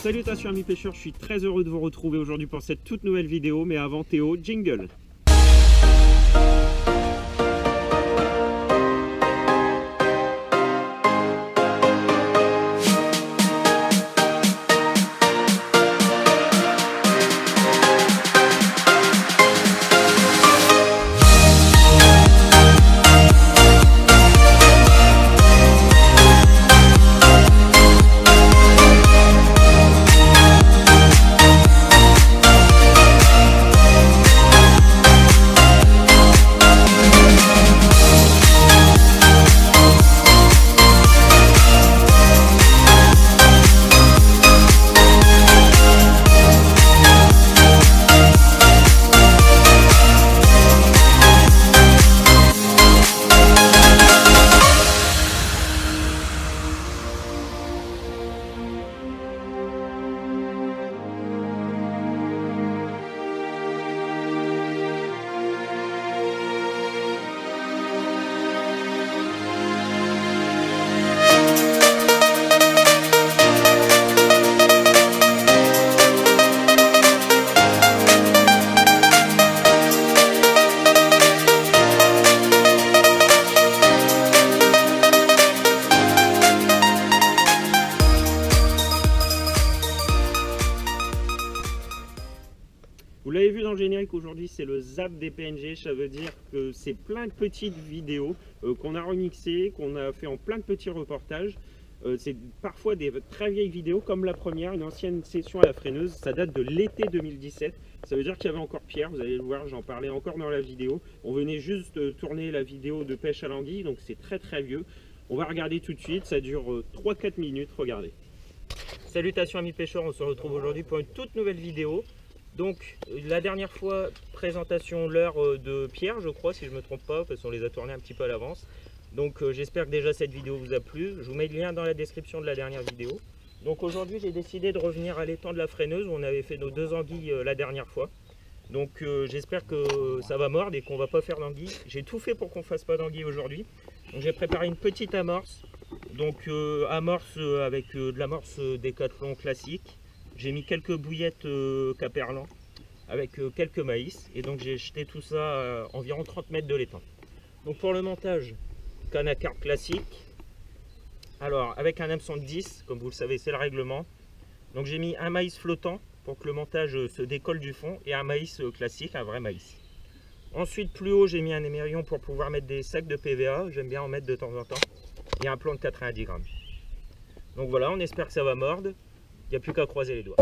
Salutations amis pêcheurs, je suis très heureux de vous retrouver aujourd'hui pour cette toute nouvelle vidéo, mais avant Théo, jingle. Vous l'avez vu dans le générique, aujourd'hui c'est le zap des PNG, ça veut dire que c'est plein de petites vidéos qu'on a remixées, qu'on a fait en plein de petits reportages. C'est parfois des très vieilles vidéos comme la première, une ancienne session à la freineuse, ça date de l'été 2017. Ça veut dire qu'il y avait encore Pierre, vous allez le voir, j'en parlais encore dans la vidéo. On venait juste de tourner la vidéo de pêche à l'anguille, donc c'est très vieux. On va regarder tout de suite, ça dure 3-4 minutes, regardez. Salutations amis pêcheurs, on se retrouve aujourd'hui pour une toute nouvelle vidéo. Donc la dernière fois, présentation l'heure de Pierre, je crois, si je ne me trompe pas, parce qu'on les a tournés un petit peu à l'avance. Donc j'espère que déjà cette vidéo vous a plu. Je vous mets le lien dans la description de la dernière vidéo. Donc aujourd'hui j'ai décidé de revenir à l'étang de la freineuse où on avait fait nos 2 anguilles la dernière fois. Donc j'espère que ça va mordre et qu'on ne va pas faire d'anguilles. J'ai tout fait pour qu'on ne fasse pas d'anguilles aujourd'hui. Donc j'ai préparé une petite amorce. Donc amorce avec de l'amorce Décathlon classique. J'ai mis quelques bouillettes Caperlan avec quelques maïs et donc j'ai jeté tout ça à environ 30 mètres de l'étang. Donc pour le montage, canne à carpe classique. Alors avec un hameçon de 10, comme vous le savez c'est le règlement. Donc j'ai mis un maïs flottant pour que le montage se décolle du fond et un maïs classique, un vrai maïs. Ensuite plus haut j'ai mis un émerillon pour pouvoir mettre des sacs de PVA, j'aime bien en mettre de temps en temps. Et un plomb de 90 grammes. Donc voilà, on espère que ça va mordre. Il n'y a plus qu'à croiser les doigts.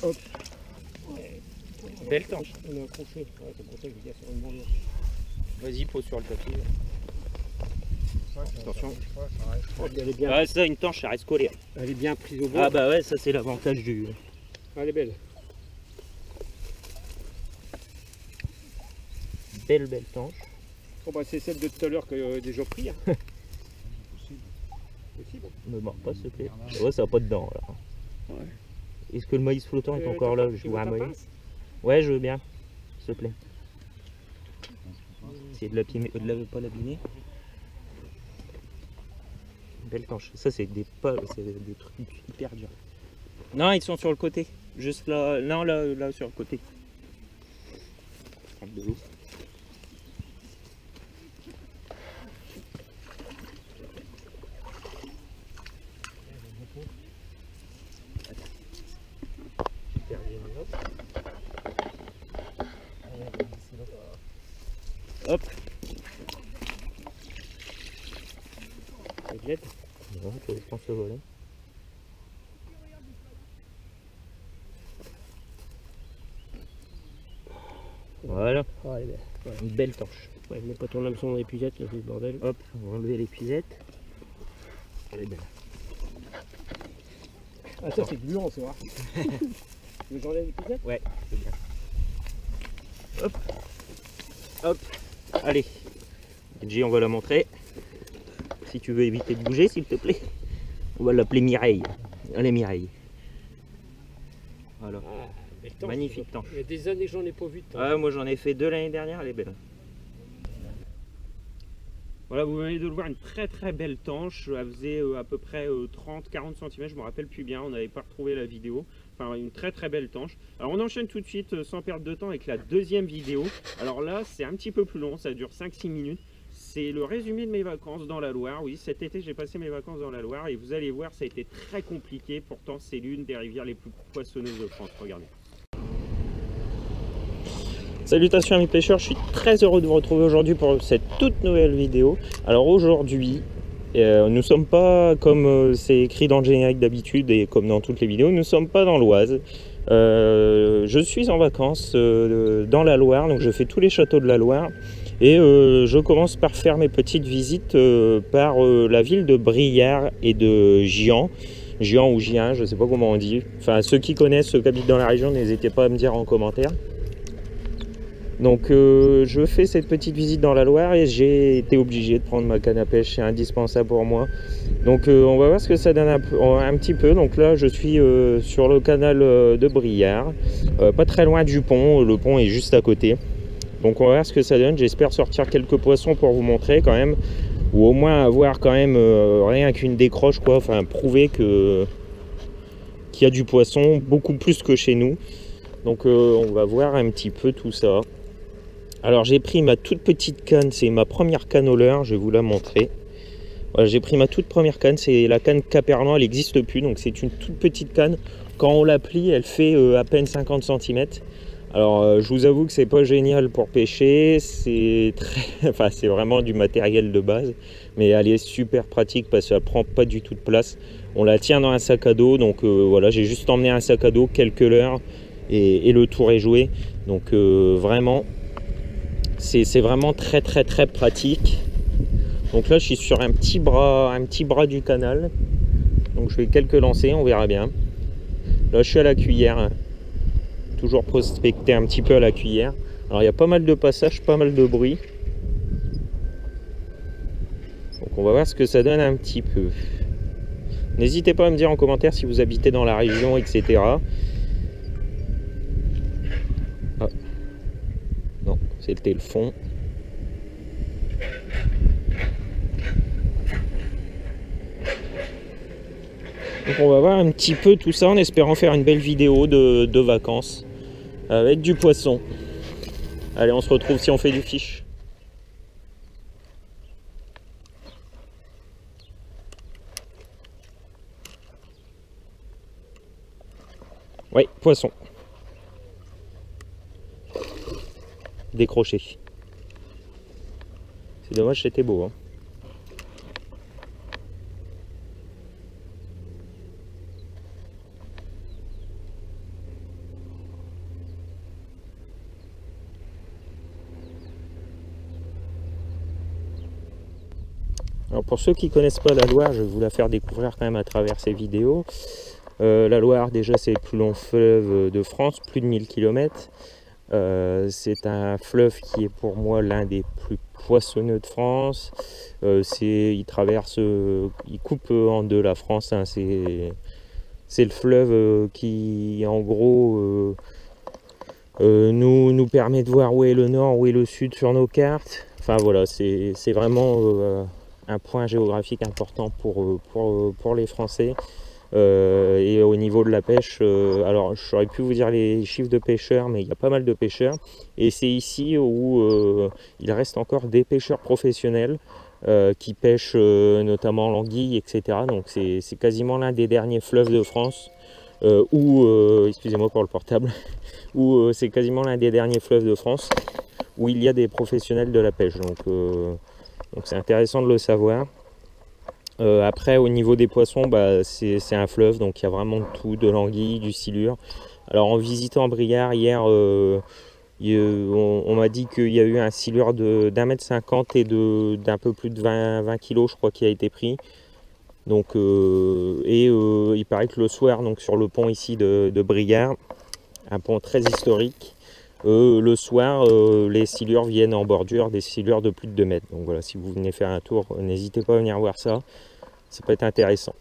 Hop. Belle tanche. On a accroché. Ouais, c'est pour ça que je dis sur une bandeau. Vas-y, pose sur le tapis. Attention. Oh, elle est bien. Ah, ça, une tanche, ça reste collé. Elle est bien prise au bout. Ah bah ouais, ça c'est l'avantage du... Elle est belle. Belle tanche. Bon, bah, c'est celle de tout à l'heure que déjà pris. Hein. Possible. Ne mords pas, s'il te plaît. Ouais, ça n'a pas de dents là. Ouais. Est-ce que le maïs flottant est encore là? Je vois un maïs. pince. Ouais, je veux bien, s'il te plaît. Essayez de pas l'abîmer. Belle tanche. Ça, c'est des trucs hyper durs. Non, ils sont sur le côté. Juste là. Non, là sur le côté. Prendre de l'eau. Hop. Avec l'aide. Ouais, je pense le volet. Voilà, Ah, elle est belle. Ouais. une belle tanche. Ouais, mets pas ton hameçon dans l'épuisette, là, c'est le bordel. Hop, on va enlever l'épuisette. Elle est belle. Ah, ça c'est gluant, c'est vrai. Tu veux que j'enlève l'épuisette? Ouais, c'est bien. Hop, hop, allez. Benji, on va la montrer. Si tu veux éviter de bouger, s'il te plaît. On va l'appeler Mireille. Allez, Mireille. Voilà. Ah, belle tanche, Magnifique tanche. Il y a des années que j'en ai pas vu de tanche. Ah, moi j'en ai fait 2 l'année dernière, elle est belle. Voilà, vous venez de le voir, une très belle tanche. Elle faisait à peu près 30-40 cm, je me rappelle plus bien, on n'avait pas retrouvé la vidéo. Enfin, une très belle tanche. Alors on enchaîne tout de suite, sans perdre de temps, avec la deuxième vidéo. Alors là, c'est un petit peu plus long, ça dure 5-6 minutes. C'est le résumé de mes vacances dans la Loire. Oui, cet été, j'ai passé mes vacances dans la Loire et vous allez voir, ça a été très compliqué. Pourtant, c'est l'une des rivières les plus poissonneuses de France. Regardez. Salutations amis pêcheurs, je suis très heureux de vous retrouver aujourd'hui pour cette toute nouvelle vidéo. Alors aujourd'hui, nous ne sommes pas comme c'est écrit dans le générique d'habitude et comme dans toutes les vidéos, nous ne sommes pas dans l'Oise. Je suis en vacances dans la Loire, donc je fais tous les châteaux de la Loire. Et je commence par faire mes petites visites par la ville de Briare et de Giant. Giant ou Gien, je ne sais pas comment on dit. Enfin, ceux qui connaissent, ceux qui habitent dans la région, n'hésitez pas à me dire en commentaire. Donc je fais cette petite visite dans la Loire et j'ai été obligé de prendre ma canne à pêche, c'est indispensable pour moi. Donc on va voir ce que ça donne un petit peu. Donc là je suis sur le canal de Briare, pas très loin du pont, le pont est juste à côté. Donc on va voir ce que ça donne, j'espère sortir quelques poissons pour vous montrer quand même. Ou au moins avoir quand même rien qu'une décroche quoi, enfin prouver qu'il y a du poisson, beaucoup plus que chez nous. Donc on va voir un petit peu tout ça. Alors j'ai pris ma toute petite canne, c'est ma première canne au leurre, je vais vous la montrer. Voilà, j'ai pris ma toute première canne, c'est la canne Capernois, elle n'existe plus, donc c'est une toute petite canne. Quand on la plie, elle fait à peine 50 cm. Alors je vous avoue que c'est pas génial pour pêcher, c'est enfin, c'est vraiment du matériel de base, mais elle est super pratique parce qu'elle prend pas du tout de place. On la tient dans un sac à dos, donc voilà, j'ai juste emmené un sac à dos, quelques leurres et le tour est joué. Donc vraiment, c'est vraiment très pratique. Donc là je suis sur un petit bras du canal, donc je fais quelques lancers, on verra bien. Là je suis à la cuillère, toujours prospecter un petit peu à la cuillère. Alors il y a pas mal de passages, pas mal de bruit, donc on va voir ce que ça donne un petit peu. N'hésitez pas à me dire en commentaire si vous habitez dans la région, etc. Ah. Non, c'était le fond. Donc on va voir un petit peu tout ça en espérant faire une belle vidéo de vacances avec du poisson. Allez, on se retrouve si on fait du fish. Oui, poisson. Décroché. C'est dommage, c'était beau. Hein. Alors pour ceux qui ne connaissent pas la Loire, je vais vous la faire découvrir quand même à travers ces vidéos. La Loire, déjà, c'est le plus long fleuve de France, plus de 1000 km. C'est un fleuve qui est pour moi l'un des plus poissonneux de France. Il traverse, il coupe en deux la France. Hein. C'est le fleuve qui, en gros, nous permet de voir où est le nord, où est le sud sur nos cartes. Enfin voilà, c'est vraiment un point géographique important pour les Français. Et au niveau de la pêche, alors j'aurais pu vous dire les chiffres de pêcheurs, mais il y a pas mal de pêcheurs. Et c'est ici où il reste encore des pêcheurs professionnels qui pêchent notamment l'anguille, etc. Donc c'est quasiment l'un des derniers fleuves de France, excusez-moi pour le portable, où c'est quasiment l'un des derniers fleuves de France où il y a des professionnels de la pêche. Donc c'est intéressant de le savoir. Après au niveau des poissons, bah, c'est un fleuve, donc il y a vraiment de tout, de l'anguille, du silure. Alors en visitant Briare hier, on m'a dit qu'il y a eu un silure d'1,50 m et d'un peu plus de 20 kg je crois qui a été pris. Donc il paraît que le soir, donc sur le pont ici de Briare, un pont très historique, le soir les silures viennent en bordure, des silures de plus de 2 mètres. Donc voilà, si vous venez faire un tour, n'hésitez pas à venir voir ça. Ça peut être intéressant.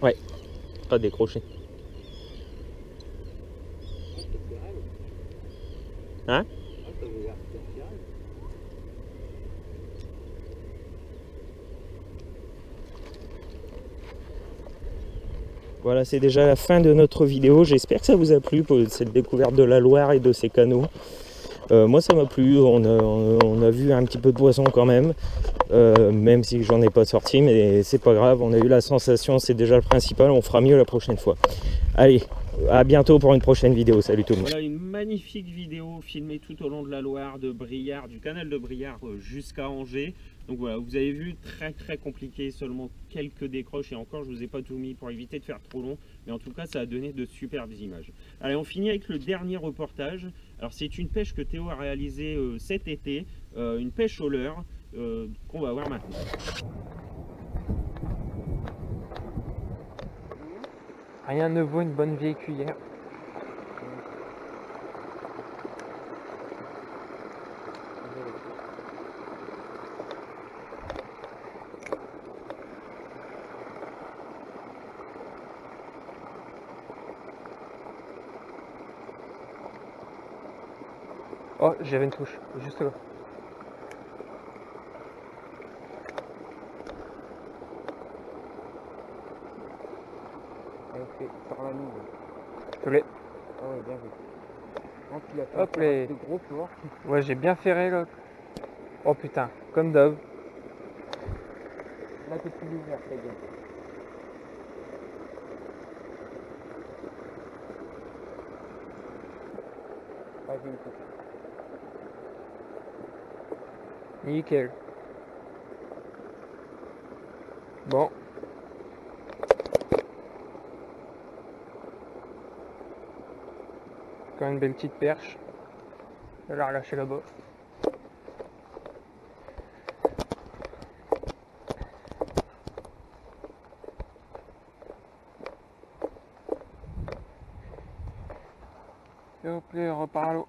Ouais, pas décroché. Hein? Voilà, c'est déjà la fin de notre vidéo. J'espère que ça vous a plu pour cette découverte de la Loire et de ses canaux. Moi ça m'a plu, on a vu un petit peu de poisson quand même. Même si j'en ai pas sorti, mais c'est pas grave, on a eu la sensation, c'est déjà le principal, on fera mieux la prochaine fois. Allez, à bientôt pour une prochaine vidéo, salut tout le monde. Voilà une magnifique vidéo filmée tout au long de la Loire, de Briare, du canal de Briare jusqu'à Angers. Donc voilà, vous avez vu, très compliqué, seulement quelques décroches et encore je vous ai pas tout mis pour éviter de faire trop long, mais en tout cas ça a donné de superbes images. Allez, on finit avec le dernier reportage. Alors c'est une pêche que Théo a réalisée cet été, une pêche au leurre. Qu'on va voir maintenant. Rien ne vaut une bonne vieille cuillère. Oh, j'avais une touche, juste là. Ok, par la ligne. Je l'ai. Ah ouais, bien vu. Quand tu l'as fait Hop les. de gros, tu vois. Ouais, j'ai bien ferré là. Oh putain, comme d'hab. Là, t'es plus ouvert, ta gueule. Ah, j'ai une touche. Nickel. Bon. Encore une belle petite perche. Je vais la relâcher là-bas. Et hop, là, on repart à l'eau.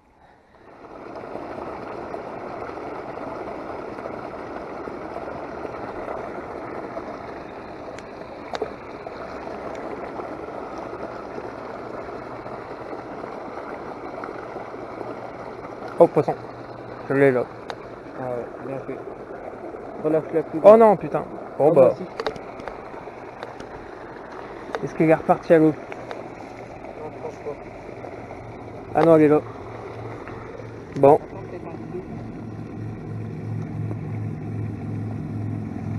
Oh, poisson. Je l'ai là. Ah ouais, bien fait. Relâche la plus. Oh non, putain. Bon Oh, bah, si. est-ce qu'il est reparti à l'eau? Non, je pense pas. Ah non, elle est là. Bon,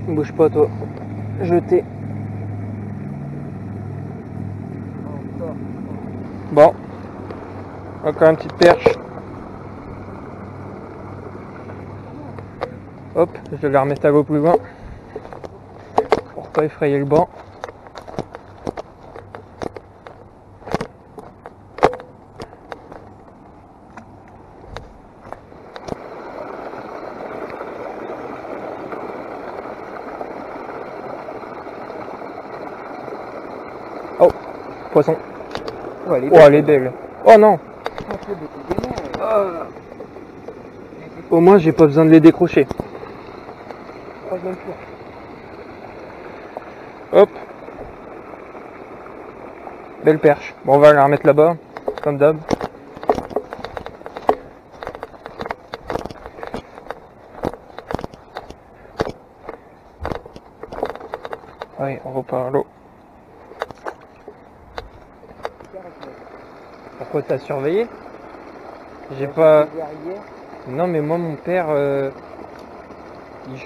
bouge pas toi. Jeté. Bon. Encore une petite perche. Hop, je vais la remettre à l'eau plus loin. Pour pas effrayer le banc. Oh, poisson. Oh, elle est Oh, elle est belle. Oh non. Au moins, j'ai pas besoin de les décrocher. Troisième tour. Hop. Belle perche. Bon, on va la remettre là-bas, comme d'hab. Allez, on repart à l'eau. Pourquoi t'as surveillé? J'ai pas... Non mais moi mon père, je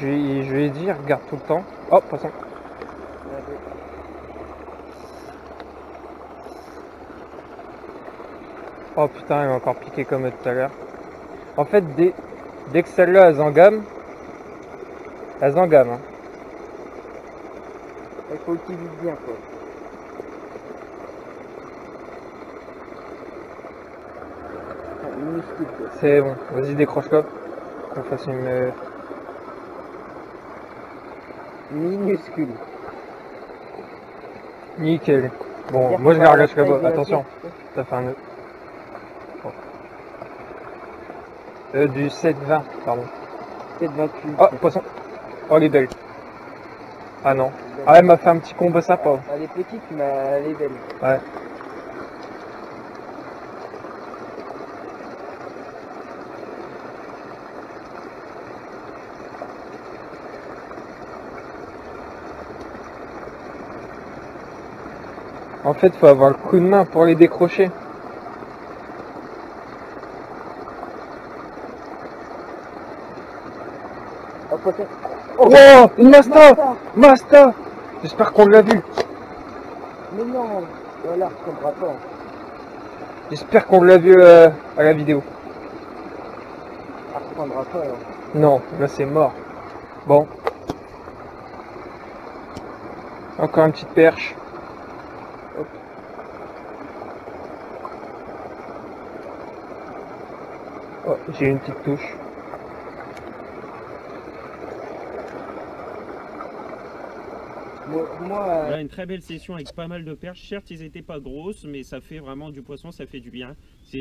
lui ai dit, regarde tout le temps. Oh, poisson. Oh putain, elle m'a encore piqué comme tout à l'heure. En fait, dès que celle-là, elle zangame. Elle zangame. Hein. Il faut qu'il vise bien quoi. Ah, minuscule quoi. C'est bon, vas-y décroche-la. Qu'on fasse une... Minuscule. Nickel. Bon, Dire moi je qu'on la va relâche la là-bas. taille de la Attention, pierre. ça fait un nœud. Bon. Du 7-20, pardon. Peut-être 28. Oh, poisson. Oh, elle est belle. Ah non. Ah, elle m'a fait un petit combo sympa. Elle est petite, mais elle est belle. Ouais. En fait, faut avoir le coup de main pour les décrocher. Oh, poisson. Oh, une Masta! Masta! J'espère qu'on l'a vu. Mais non, voilà, je comprends pas. J'espère qu'on l'a vu à la vidéo. Elle reprendra pas alors. Non, là c'est mort. Bon. Encore une petite perche. Hop. Oh, j'ai une petite touche. Moi Là, une très belle session avec pas mal de perches. Certes, ils n'étaient pas grosses, mais ça fait vraiment du poisson, ça fait du bien.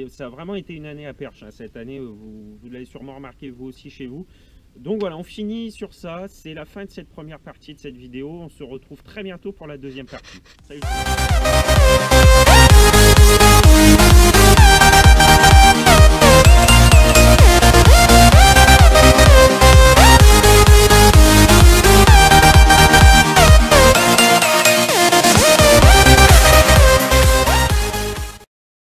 Ça a vraiment été une année à perche. Hein. Cette année, vous l'avez sûrement remarqué vous aussi chez vous. Donc voilà, on finit sur ça. C'est la fin de cette première partie de cette vidéo. On se retrouve très bientôt pour la deuxième partie. Salut.